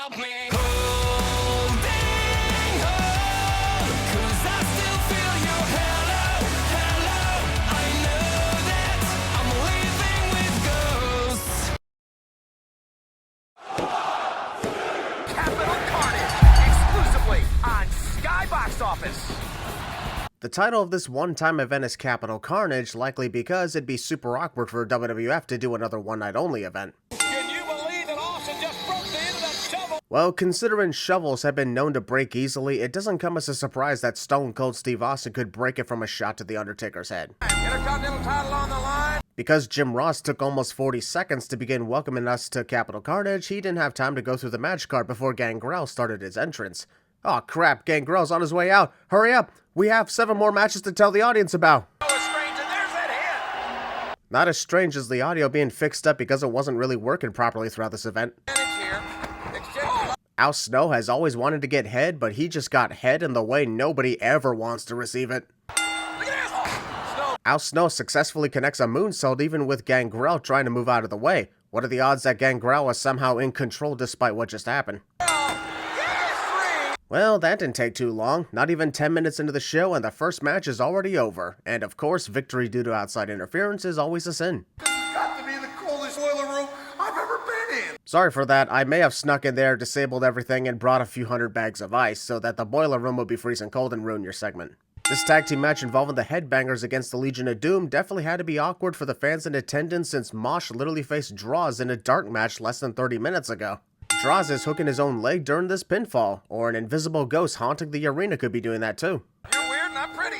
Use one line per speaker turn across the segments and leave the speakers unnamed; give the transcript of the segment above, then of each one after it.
help me holding on, 'cause I still feel your hello, hello. I know that I'm leaving with ghosts.
Capital Carnage, exclusively on Skybox Office.
The title of this one-time event is Capital Carnage, likely because it'd be super awkward for WWF to do another one-night-only event.
Can you believe that Austin just broke the end of that shovel?
Well, considering shovels have been known to break easily, it doesn't come as a surprise that Stone Cold Steve Austin could break it from a shot to the Undertaker's head.
Intercontinental title on the line.
Because Jim Ross took almost 40 seconds to begin welcoming us to Capital Carnage, he didn't have time to go through the match card before Gangrel started his entrance. Aw crap, Gangrel's on his way out. Hurry up! We have 7 more matches to tell the audience about.
Oh, it's strange, and there's that hit.
Not as strange as the audio being fixed up because it wasn't really working properly throughout this event.
And it's here. Exchange.
Al Snow has always wanted to get head, but he just got head in the way nobody ever wants to receive it.
Look at this. Snow.
Al Snow successfully connects a moonsault even with Gangrel trying to move out of the way. What are the odds that Gangrel was somehow in control despite what just happened? Well, that didn't take too long. Not even 10 minutes into the show and the first match is already over. And of course, victory due to outside interference is always a sin.
This has got to be the coldest boiler room I've ever been in.
Sorry for that, I may have snuck in there, disabled everything, and brought a few hundred bags of ice so that the boiler room would be freezing cold and ruin your segment. This tag team match involving the Headbangers against the Legion of Doom definitely had to be awkward for the fans in attendance since Mosh literally faced Draws in a dark match less than 30 minutes ago. Draws is hooking his own leg during this pinfall, or an invisible ghost haunting the arena could be doing that too.
You're weird, not pretty.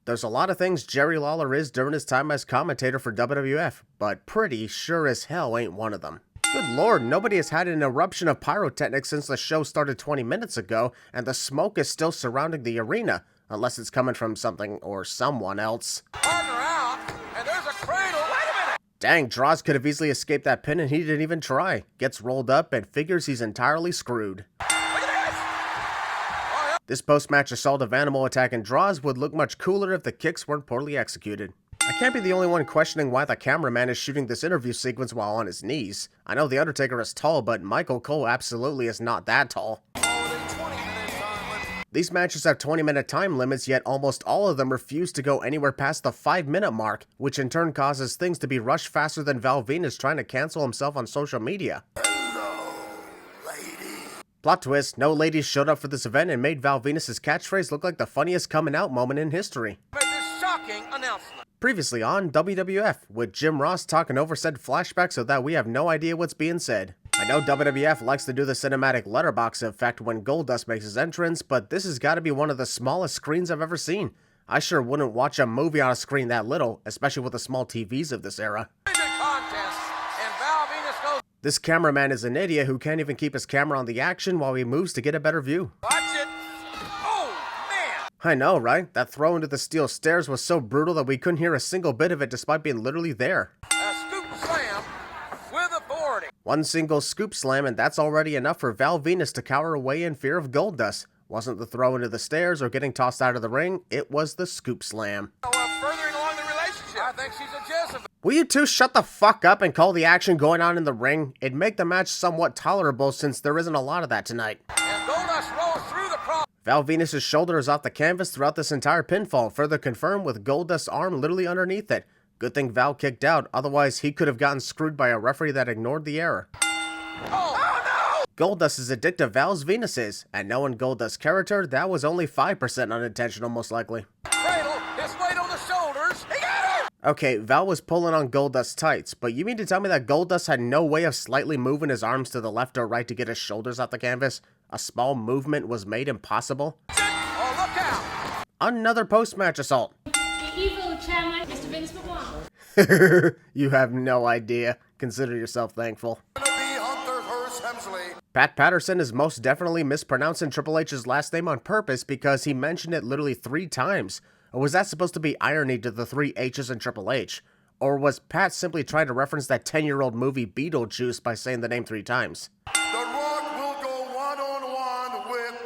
There's a lot of things Jerry Lawler is during his time as commentator for WWF, but pretty sure as hell ain't one of them. Good lord, nobody has had an eruption of pyrotechnics since the show started 20 minutes ago, and the smoke is still surrounding the arena, unless it's coming from something or someone else.
Partner out, and there's a cradle. Wait a minute.
Dang, Draws could have easily escaped that pin and he didn't even try. Gets rolled up and figures he's entirely screwed.
Look at this.
This post-match assault of Animal attacking Draws would look much cooler if the kicks weren't poorly executed. I can't be the only one questioning why the cameraman is shooting this interview sequence while on his knees. I know The Undertaker is tall, but Michael Cole absolutely is not that tall. These matches have 20-minute time limits, yet almost all of them refuse to go anywhere past the 5-minute mark, which in turn causes things to be rushed faster than Val Venis trying to cancel himself on social media.
Hello, lady.
Plot twist, no ladies showed up for this event and made Val Venis' catchphrase look like the funniest coming out moment in history.
Make this shocking announcement.
Previously on WWF, with Jim Ross talking over said flashback so that we have no idea what's being said. I know WWF likes to do the cinematic letterbox effect when Goldust makes his entrance, but this has got to be one of the smallest screens I've ever seen. I sure wouldn't watch a movie on a screen that little, especially with the small TVs of this era.
Contest, and Val Venis goes.
This cameraman is an idiot who can't even keep his camera on the action while he moves to get a better view.
Watch it. Oh, man.
I know, right? That throw into the steel stairs was so brutal that we couldn't hear a single bit of it despite being literally there.
A scoop slam with authority.
One single scoop slam and that's already enough for Val Venis to cower away in fear of Goldust. Wasn't the throw into the stairs or getting tossed out of the ring, it was the scoop slam.
Furthering along the relationship. I think she's a Jezebel.
Will you two shut the fuck up and call the action going on in the ring? It'd make the match somewhat tolerable since there isn't a lot of that tonight.
And Goldust rolls through the cross.
Val Venis' shoulder is off the canvas throughout this entire pinfall, further confirmed with Goldust's arm literally underneath it. Good thing Val kicked out, otherwise he could have gotten screwed by a referee that ignored the error.
Oh no!
Goldust is addicted, Val's Venis is, and knowing Goldust's character, that was only 5% unintentional most likely.
Cradle, his weight on the shoulders. He got it!
Okay, Val was pulling on Goldust's tights, but you mean to tell me that Goldust had no way of slightly moving his arms to the left or right to get his shoulders off the canvas? A small movement was made impossible?
Oh, look out!
Another post-match assault.
The evil chairman, Mr. Vince McMahon.
You have no idea. Consider yourself thankful.
Hunter Hearst Hemsley.
Pat Patterson is most definitely mispronouncing Triple H's last name on purpose because he mentioned it literally 3 times. Or was that supposed to be irony to the 3 H's in Triple H? Or was Pat simply trying to reference that 10-year-old movie Beetlejuice by saying the name 3 times?
The Rock will go one-on-one with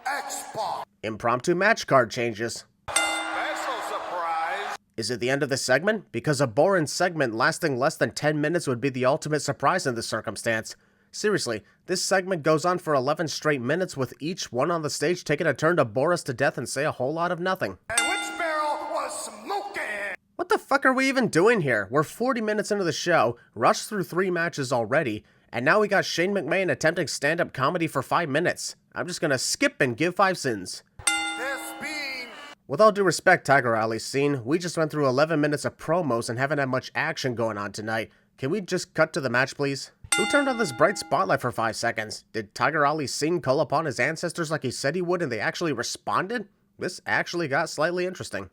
X-Pac.
Impromptu match card changes.
Special surprise.
Is it the end of the segment? Because a boring segment lasting less than 10 minutes would be the ultimate surprise in this circumstance. Seriously, this segment goes on for 11 straight minutes with each one on the stage taking a turn to bore us to death and say a whole lot of nothing.
And which barrel was smoking?
What the fuck are we even doing here? We're 40 minutes into the show, rushed through 3 matches already, and now we got Shane McMahon attempting stand-up comedy for 5 minutes. I'm just gonna skip and give 5 sins.
This being
With all due respect, Tiger Ali's scene, we just went through 11 minutes of promos and haven't had much action going on tonight. Can we just cut to the match, please? Who turned on this bright spotlight for 5 seconds? Did Tiger Ali's scene call upon his ancestors like he said he would and they actually responded? This actually got slightly interesting.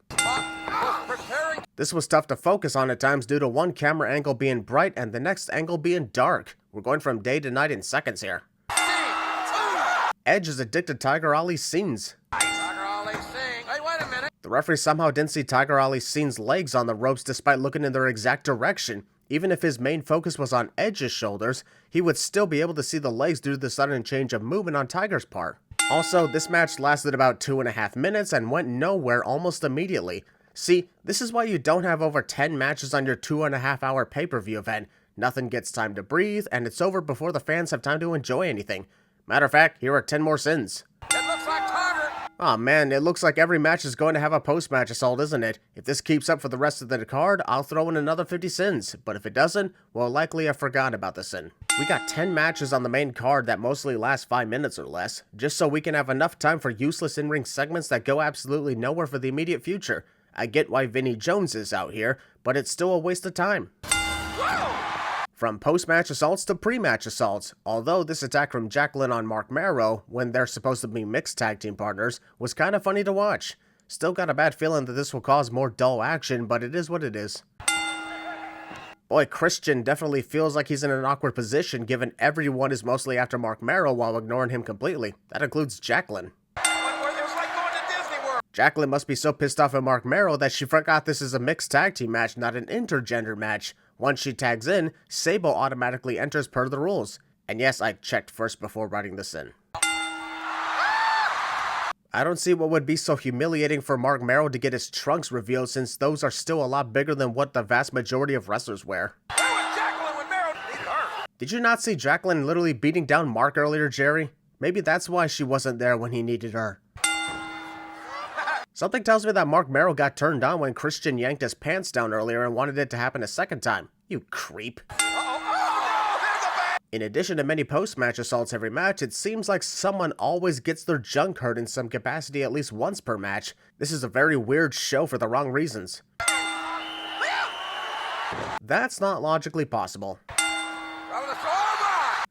This was tough to focus on at times due to one camera angle being bright and the next angle being dark. We're going from day to night in seconds here. Edge is addicted to Tiger Ali's scenes. The referee somehow didn't see Tiger Ali's scene's legs on the ropes despite looking in their exact direction. Even if his main focus was on Edge's shoulders, he would still be able to see the legs due to the sudden change of movement on Tiger's part. Also, this match lasted about 2.5 minutes and went nowhere almost immediately. See, this is why you don't have over 10 matches on your 2.5 hour pay-per-view event. Nothing gets time to breathe, and it's over before the fans have time to enjoy anything. Matter of fact, here are 10 more sins. Aw man, it looks like every match is going to have a post-match assault, isn't it? If this keeps up for the rest of the card, I'll throw in another 50 sins. But if it doesn't, well, likely I forgot about the sin. We got 10 matches on the main card that mostly last 5 minutes or less, just so we can have enough time for useless in-ring segments that go absolutely nowhere for the immediate future. I get why Vinnie Jones is out here, but it's still a waste of time. From post-match assaults to pre-match assaults, although this attack from Jacqueline on Mark Maracle, when they're supposed to be mixed tag team partners, was kind of funny to watch. Still got a bad feeling that this will cause more dull action, but it is what it is. Boy, Christian definitely feels like he's in an awkward position given everyone is mostly after Mark Maracle while ignoring him completely. That includes Jacqueline. Jacqueline must be so pissed off at Mark Maracle that she forgot this is a mixed tag team match, not an intergender match. Once she tags in, Sable automatically enters per the rules. And yes, I checked first before writing this in. I don't see what would be so humiliating for Mark Maracle to get his trunks revealed since those are still a lot bigger than what the vast majority of wrestlers wear. Did you not see Jacqueline literally beating down Mark earlier, Jerry? Maybe that's why she wasn't there when he needed her. Something tells me that Mark Maracle got turned on when Christian yanked his pants down earlier and wanted it to happen a second time. You creep. In addition to many post-match assaults every match, it seems like someone always gets their junk hurt in some capacity at least once per match. This is a very weird show for the wrong reasons. That's not logically possible.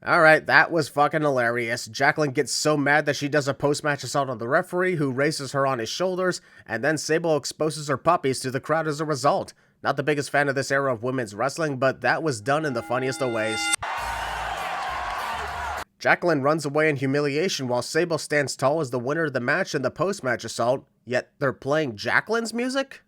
Alright, that was fucking hilarious. Jacqueline gets so mad that she does a post-match assault on the referee, who raises her on his shoulders, and then Sable exposes her puppies to the crowd as a result. Not the biggest fan of this era of women's wrestling, but that was done in the funniest of ways. Jacqueline runs away in humiliation while Sable stands tall as the winner of the match in the post-match assault, yet they're playing Jacqueline's music?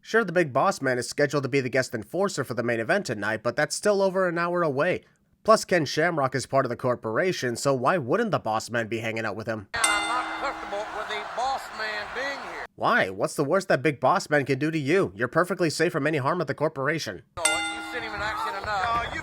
Sure, the Big Boss Man is scheduled to be the guest enforcer for the main event tonight, but that's still over an hour away. Plus, Ken Shamrock is part of the corporation, so why wouldn't the Boss Man be hanging out with him?
I'm not comfortable with the boss man being here.
Why? What's the worst that Big Boss Man can do to you? You're perfectly safe from any harm at the corporation.
You seen him in action enough. No, you.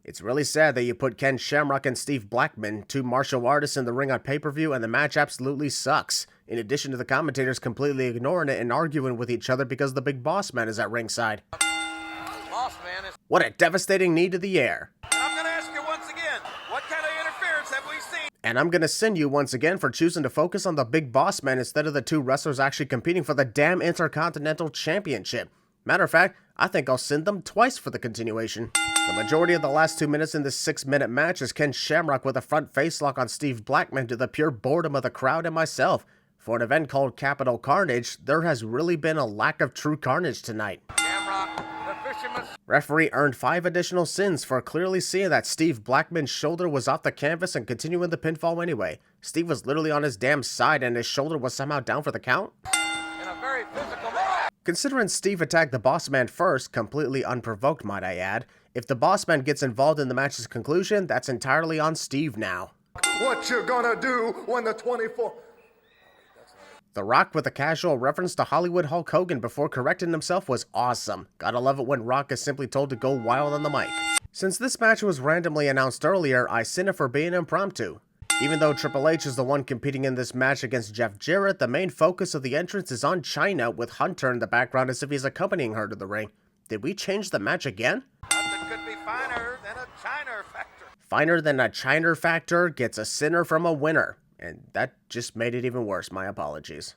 It's really sad that you put Ken Shamrock and Steve Blackman, two martial artists, in the ring on pay-per-view, and the match absolutely sucks. In addition to the commentators completely ignoring it and arguing with each other because the Big Boss Man is at ringside.
Boss man is.
What a devastating knee to the air.
I'm gonna ask you once again, what kind of interference have we seen?
And I'm gonna send you once again for choosing to focus on the Big Boss Man instead of the two wrestlers actually competing for the damn Intercontinental Championship. Matter of fact, I think I'll send them twice for the continuation. The majority of the last 2 minutes in this 6-minute match is Ken Shamrock with a front facelock on Steve Blackman to the pure boredom of the crowd and myself. For an event called Capital Carnage, there has really been a lack of true carnage tonight.
Shamrock, the fisherman.
Referee earned 5 additional sins for clearly seeing that Steve Blackman's shoulder was off the canvas and continuing the pinfall anyway. Steve was literally on his damn side and his shoulder was somehow down for the count.
In a very physical manner.
Considering Steve attacked the Boss Man first, completely unprovoked might I add, if the Boss Man gets involved in the match's conclusion, that's entirely on Steve now.
What you gonna do when the 24...
The Rock with a casual reference to Hollywood Hulk Hogan before correcting himself was awesome. Gotta love it when Rock is simply told to go wild on the mic. Since this match was randomly announced earlier, I sin it for being impromptu. Even though Triple H is the one competing in this match against Jeff Jarrett, the main focus of the entrance is on Chyna, with Hunter in the background as if he's accompanying her to the ring. Did we change the match again?
Nothing could be finer than a China factor.
Finer than a Chyna factor gets a sinner from a winner. And that just made it even worse, my apologies.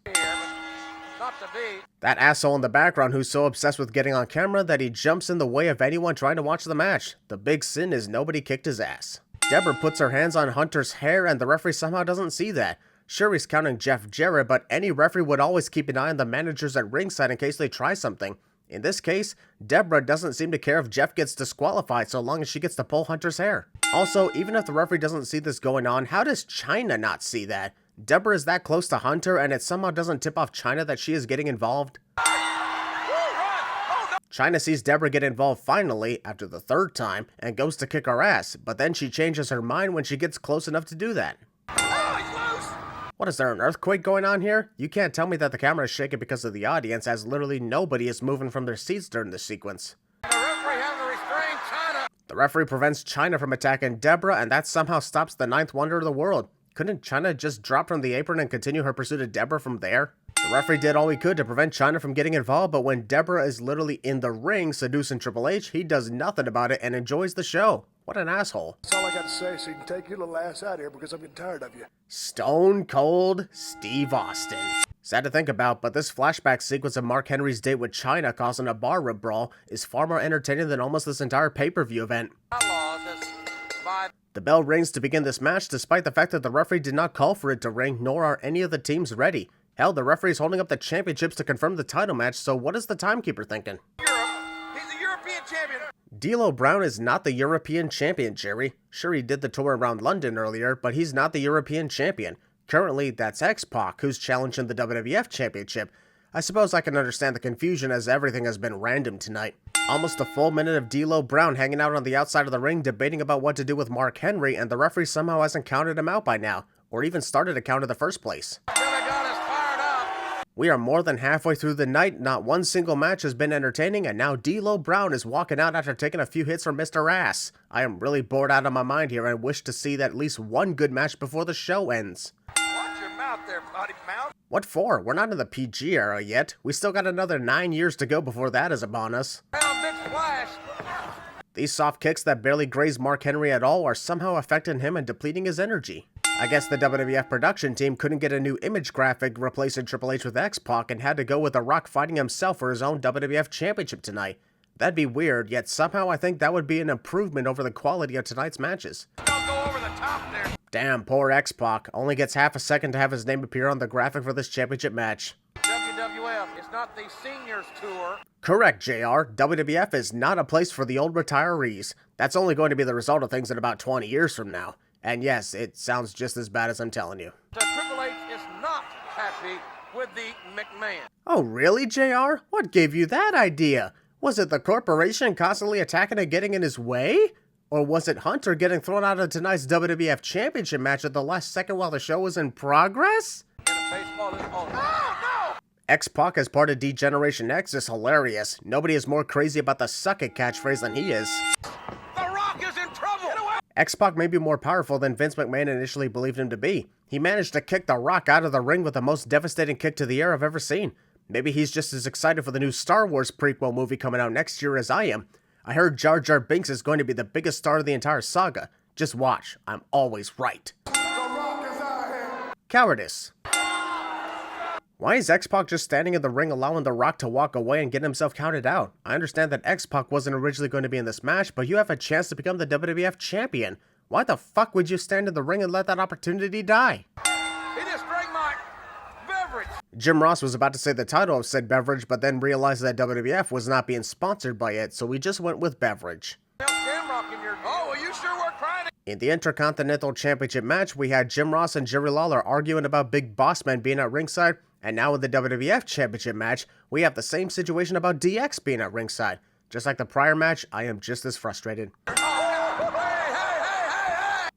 Not to be.
That asshole in the background who's so obsessed with getting on camera that he jumps in the way of anyone trying to watch the match. The big sin is nobody kicked his ass. Deborah puts her hands on Hunter's hair and the referee somehow doesn't see that. Sure, he's counting Jeff Jarrett, but any referee would always keep an eye on the managers at ringside in case they try something. In this case, Deborah doesn't seem to care if Jeff gets disqualified so long as she gets to pull Hunter's hair. Also, even if the referee doesn't see this going on, how does Chyna not see that? Deborah is that close to Hunter and it somehow doesn't tip off Chyna that she is getting involved? Chyna sees Deborah get involved finally, after the third time, and goes to kick her ass, but then she changes her mind when she gets close enough to do that. What, is there an earthquake going on here? You can't tell me that the camera is shaking because of the audience, as literally nobody is moving from their seats during this sequence.
The referee has to restrain China.
The referee prevents Chyna from attacking Deborah, and that somehow stops the ninth wonder of the world. Couldn't Chyna just drop from the apron and continue her pursuit of Deborah from there? The referee did all he could to prevent Chyna from getting involved, but when Deborah is literally in the ring seducing Triple H, he does nothing about it and enjoys the show. What an asshole.
That's all I got to say, so you can take your little ass out of here because I'm getting tired of you.
Stone Cold Steve Austin. Sad to think about, but this flashback sequence of Mark Henry's date with Chyna causing a bar rib brawl is far more entertaining than almost this entire pay-per-view event. The bell rings to begin this match despite the fact that the referee did not call for it to ring, nor are any of the teams ready. Hell, the referee is holding up the championships to confirm the title match, so what is the timekeeper thinking?
Europe. He's the European champion.
D'Lo Brown is not the European champion, Jerry. Sure, he did the tour around London earlier, but he's not the European champion. Currently, that's X-Pac, who's challenging the WWF championship. I suppose I can understand the confusion as everything has been random tonight. Almost a full minute of D'Lo Brown hanging out on the outside of the ring debating about what to do with Mark Henry, and the referee somehow hasn't counted him out by now, or even started a count in the first place. We are more than halfway through the night, not one single match has been entertaining, and now D'Lo Brown is walking out after taking a few hits from Mr. Ass. I am really bored out of my mind here and wish to see at least one good match before the show ends.
Watch your mouth there, potty mouth.
What for? We're not in the PG era yet. We still got another 9 years to go before that is upon us. These soft kicks that barely graze Mark Henry at all are somehow affecting him and depleting his energy. I guess the WWF production team couldn't get a new image graphic replacing Triple H with X-Pac and had to go with The Rock fighting himself for his own WWF championship tonight. That'd be weird, yet somehow I think that would be an improvement over the quality of tonight's matches.
Don't go over the top there.
Damn, poor X-Pac. Only gets half a second to have his name appear on the graphic for this championship match.
WWF is not the seniors tour.
Correct, JR. WWF is not a place for the old retirees. That's only going to be the result of things in about 20 years from now. And yes, it sounds just as bad as I'm telling you.
The Triple H is not happy with the McMahon.
Oh, really, JR? What gave you that idea? Was it the corporation constantly attacking and getting in his way? Or was it Hunter getting thrown out of tonight's WWF Championship match at the last second while the show was in progress? X-Pac as part of D-Generation X is hilarious. Nobody is more crazy about the suck it catchphrase than he is.
The Rock is in trouble.
X-Pac may be more powerful than Vince McMahon initially believed him to be. He managed to kick The Rock out of the ring with the most devastating kick to the air I've ever seen. Maybe he's just as excited for the new Star Wars prequel movie coming out next year as I am. I heard Jar Jar Binks is going to be the biggest star of the entire saga. Just watch, I'm always right. Cowardice. Why is X-Pac just standing in the ring allowing The Rock to walk away and get himself counted out? I understand that X-Pac wasn't originally going to be in this match, but you have a chance to become the WWF champion. Why the fuck would you stand in the ring and let that opportunity die?
He just drank my beverage.
Jim Ross was about to say the title of said beverage, but then realized that WWF was not being sponsored by it, so we just went with beverage.
Oh, well, you sure were crying.
In the Intercontinental Championship match, we had Jim Ross and Jerry Lawler arguing about Big Boss Man being at ringside, and now in the WWF Championship match, we have the same situation about DX being at ringside. Just like the prior match, I am just as frustrated.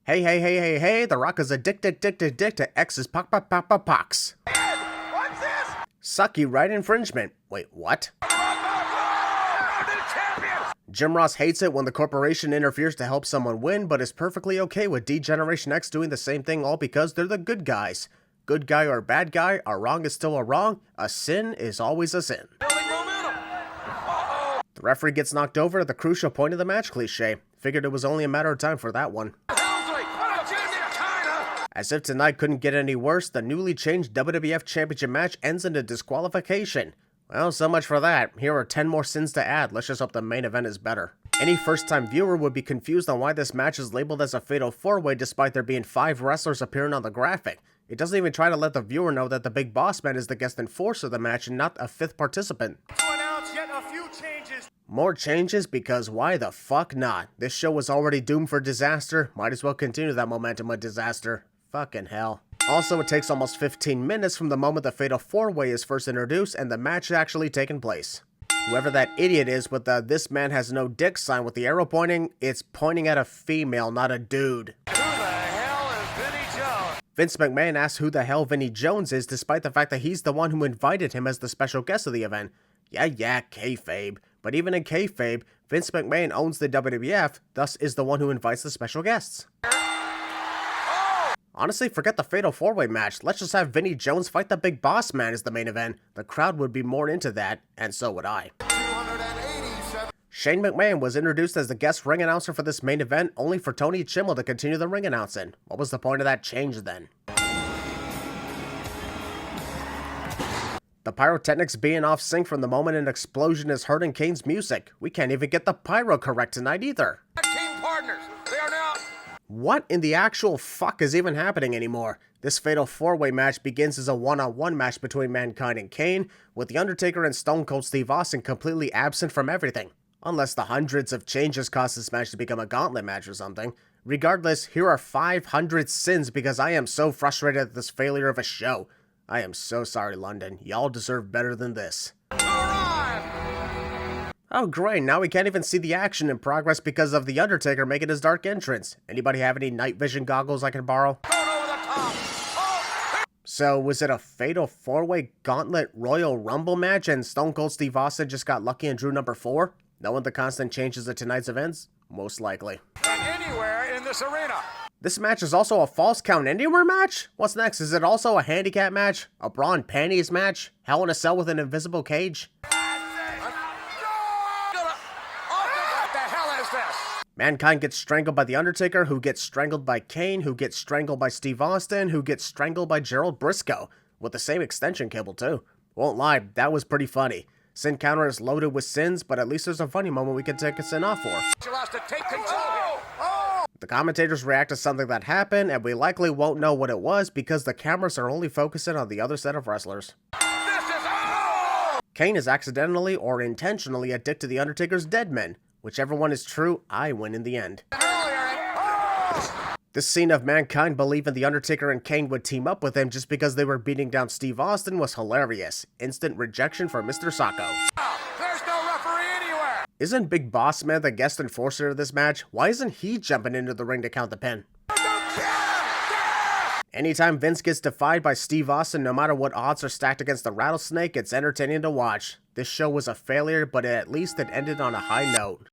Hey, The Rock is addicted to X's pox.
What's this?
Sucky right infringement. Wait, what? Jim Ross hates it when the corporation interferes to help someone win, but is perfectly okay with D-Generation X doing the same thing, all because they're the good guys. Good guy or bad guy, a wrong is still a wrong, a sin is always a sin. The referee gets knocked over at the crucial point of the match cliche. Figured it was only a matter of time for that one. As if tonight couldn't get any worse, the newly changed WWF Championship match ends in a disqualification. Well, so much for that. Here are 10 more sins to add. Let's just hope the main event is better. Any first-time viewer would be confused on why this match is labeled as a Fatal 4-Way despite there being 5 wrestlers appearing on the graphic. It doesn't even try to let the viewer know that the Big Boss Man is the guest enforcer of the match and not a 5th participant.
To announce yet a few changes.
More changes because why the fuck not? This show was already doomed for disaster. Might as well continue that momentum of disaster. Fucking hell. Also, it takes almost 15 minutes from the moment the Fatal 4-Way is first introduced and the match is actually taking place. Whoever that idiot is with the "this man has no dick" sign with the arrow pointing, it's pointing at a female, not a dude.
Who the hell is Vinnie Jones?
Vince McMahon asks who the hell Vinnie Jones is, despite the fact that he's the one who invited him as the special guest of the event. Yeah, kayfabe. But even in kayfabe, Vince McMahon owns the WWF, thus is the one who invites the special guests. Honestly, forget the Fatal 4-Way match. Let's just have Vinnie Jones fight the Big Boss Man as the main event. The crowd would be more into that, and so would I.
287.
Shane McMahon was introduced as the guest ring announcer for this main event, only for Tony Chimmel to continue the ring announcing. What was the point of that change then? The pyrotechnics being off sync from the moment an explosion is heard in Kane's music. We can't even get the pyro correct tonight either.
Team partners. They are now.
What in the actual fuck is even happening anymore? This Fatal 4-Way match begins as a one-on-one match between Mankind and Kane, with The Undertaker and Stone Cold Steve Austin completely absent from everything. Unless the hundreds of changes caused this match to become a gauntlet match or something. Regardless, here are 500 sins because I am so frustrated at this failure of a show. I am so sorry, London. Y'all deserve better than this. Oh great, now we can't even see the action in progress because of The Undertaker making his dark entrance. Anybody have any night vision goggles I can borrow? So, was it a Fatal 4-Way Gauntlet Royal Rumble match and Stone Cold Steve Austin just got lucky and drew number 4? Knowing the constant changes at tonight's events? Most likely.
Anywhere in this arena.
This match is also a False Count Anywhere match? What's next? Is it also a handicap match? A bra and panties match? Hell in a Cell with an invisible cage? Mankind gets strangled by The Undertaker, who gets strangled by Kane, who gets strangled by Steve Austin, who gets strangled by Gerald Briscoe, with the same extension cable too. Won't lie, that was pretty funny. Sin counter is loaded with sins, but at least there's a funny moment we can take a sin off for. The commentators react to something that happened, and we likely won't know what it was because the cameras are only focusing on the other set of wrestlers. Kane is accidentally or intentionally addicted to The Undertaker's dead men. Whichever one is true, I win in the end. This scene of Mankind believing The Undertaker and Kane would team up with him just because they were beating down Steve Austin was hilarious. Instant rejection for Mr. Sacco.
There's no referee anywhere.
Isn't Big Boss Man the guest enforcer of this match? Why isn't he jumping into the ring to count the pin? Anytime Vince gets defied by Steve Austin, no matter what odds are stacked against the Rattlesnake, it's entertaining to watch. This show was a failure, but at least it ended on a high note.